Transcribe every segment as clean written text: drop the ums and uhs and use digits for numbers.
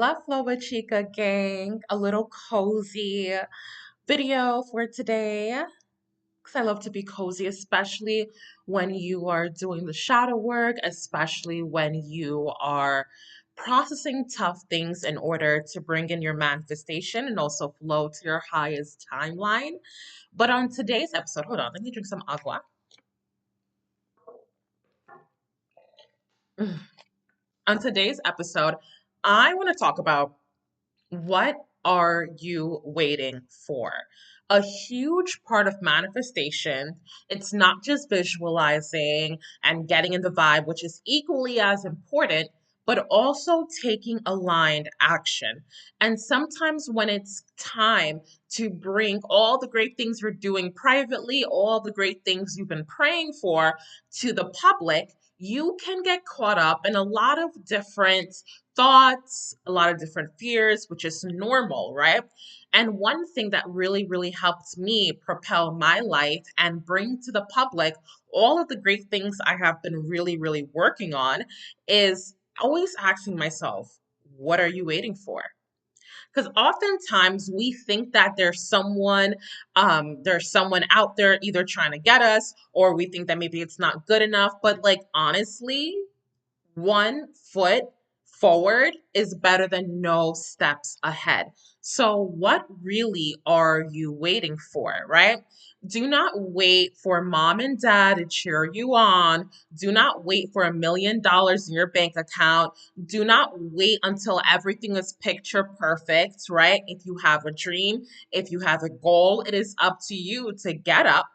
Hola, Flow with Chica gang. A little cozy video for today because I love to be cozy, especially when you are doing the shadow work, especially when you are processing tough things in order to bring in your manifestation and also flow to your highest timeline. But on today's episode, hold on, let me drink some agua. On today's episode, I want to talk about what are you waiting for? A huge part of manifestation, it's not just visualizing and getting in the vibe, which is equally as important, but also taking aligned action. And sometimes when it's time to bring all the great things you're doing privately, all the great things you've been praying for to the public, you can get caught up in a lot of different thoughts, a lot of different fears, which is normal, right? And one thing that really, really helped me propel my life and bring to the public all of the great things I have been really, really working on is always asking myself, what are you waiting for? Because oftentimes we think that there's someone out there either trying to get us, or we think that maybe it's not good enough. But like honestly, one foot forward is better than no steps ahead. So, what really are you waiting for, right? Do not wait for mom and dad to cheer you on. Do not wait for $1 million in your bank account. Do not wait until everything is picture perfect, right? If you have a dream, if you have a goal, it is up to you to get up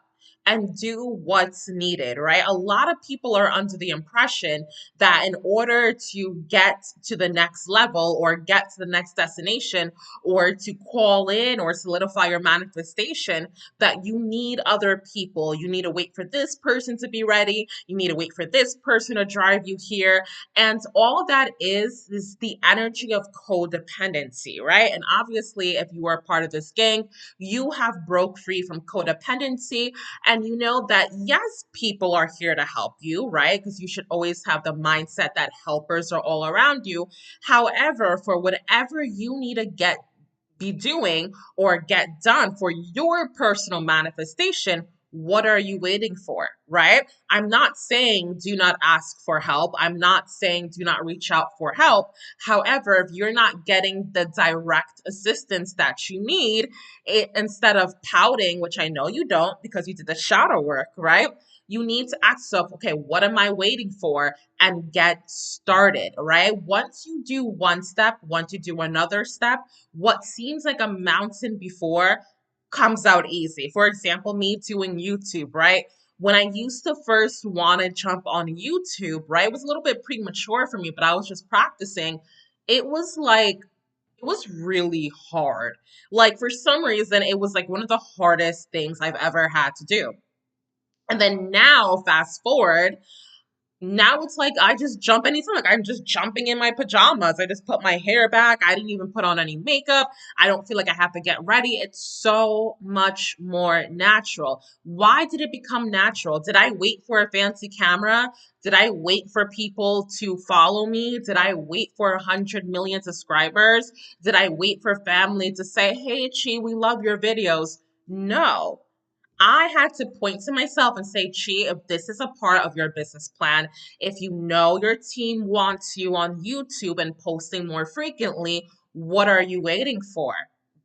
and do what's needed, right? A lot of people are under the impression that in order to get to the next level or get to the next destination or to call in or solidify your manifestation, that you need other people. You need to wait for this person to be ready. You need to wait for this person to drive you here. And all that is the energy of codependency, right? And obviously, if you are part of this gang, you have broke free from codependency and you know that yes, people are here to help you, right? Because you should always have the mindset that helpers are all around you. However, for whatever you need to be doing or get done for your personal manifestation, what are you waiting for, right? I'm not saying do not ask for help. I'm not saying do not reach out for help. However, if you're not getting the direct assistance that you need, instead of pouting, which I know you don't because you did the shadow work, right? You need to ask yourself, okay, what am I waiting for? And get started, right? Once you do one step, once you do another step, what seems like a mountain before comes out easy. For example, me doing YouTube, right? When I used to first want to jump on YouTube, right? It was a little bit premature for me, but I was just practicing. It was like, it was really hard. Like, for some reason, it was like one of the hardest things I've ever had to do. And then now, fast forward, now it's like I just jump anytime. Like I'm just jumping in my pajamas. I just put my hair back. I didn't even put on any makeup. I don't feel like I have to get ready. It's so much more natural. Why did it become natural? Did I wait for a fancy camera? Did I wait for people to follow me? Did I wait for 100 million subscribers? Did I wait for family to say, hey, Chi, we love your videos? No. I had to point to myself and say, Chi, if this is a part of your business plan, if you know your team wants you on YouTube and posting more frequently, what are you waiting for?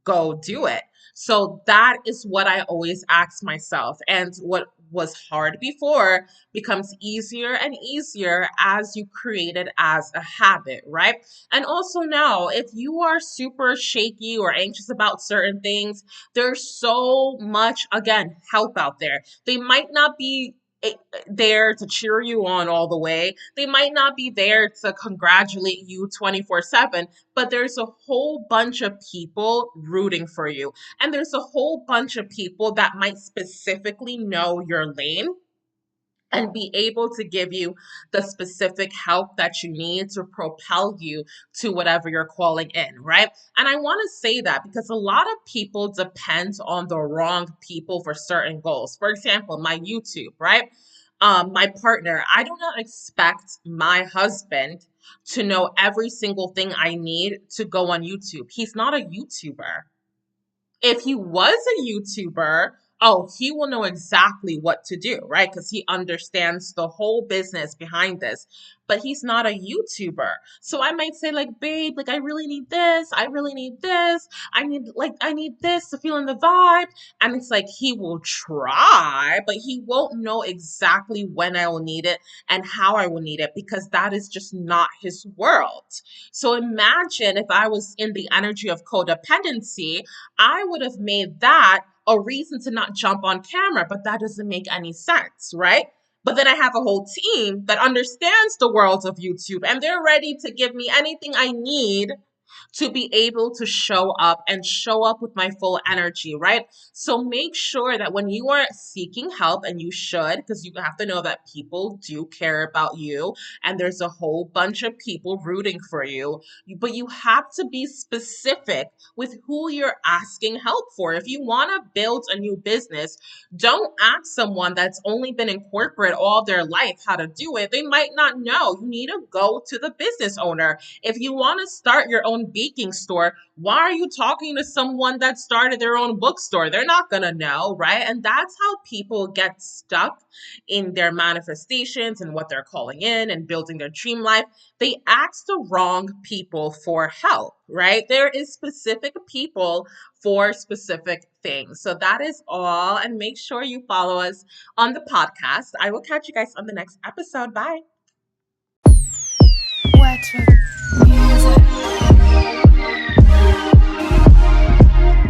Go do it. So that is what I always ask myself. And what was hard before becomes easier and easier as you create it as a habit, right? And also now, if you are super shaky or anxious about certain things, there's so much, again, help out there. They might not be there to cheer you on all the way. They might not be there to congratulate you 24/7, but there's a whole bunch of people rooting for you. And there's a whole bunch of people that might specifically know your lane and be able to give you the specific help that you need to propel you to whatever you're calling in, right? And I want to say that because a lot of people depend on the wrong people for certain goals. For example, my YouTube, right? my partner, I do not expect my husband to know every single thing I need to go on YouTube. He's not a YouTuber. If he was a YouTuber, oh, he will know exactly what to do, right? Because he understands the whole business behind this. But he's not a YouTuber. So I might say, like, babe, like, I really need this. I really need this. I need this to feel in the vibe. And it's like he will try, but he won't know exactly when I will need it and how I will need it because that is just not his world. So imagine if I was in the energy of codependency, I would have made that a reason to not jump on camera, but that doesn't make any sense, right? But then I have a whole team that understands the world of YouTube and they're ready to give me anything I need to be able to show up and show up with my full energy, right? So make sure that when you are seeking help, and you should, because you have to know that people do care about you and there's a whole bunch of people rooting for you, but you have to be specific with who you're asking help for. If you want to build a new business, don't ask someone that's only been in corporate all their life how to do it. They might not know. You need to go to the business owner. If you want to start your own baking store, why are you talking to someone that started their own bookstore? They're not going to know, right? And that's how people get stuck in their manifestations and what they're calling in and building their dream life. They ask the wrong people for help, right? There is specific people for specific things. So that is all. And make sure you follow us on the podcast. I will catch you guys on the next episode. Bye.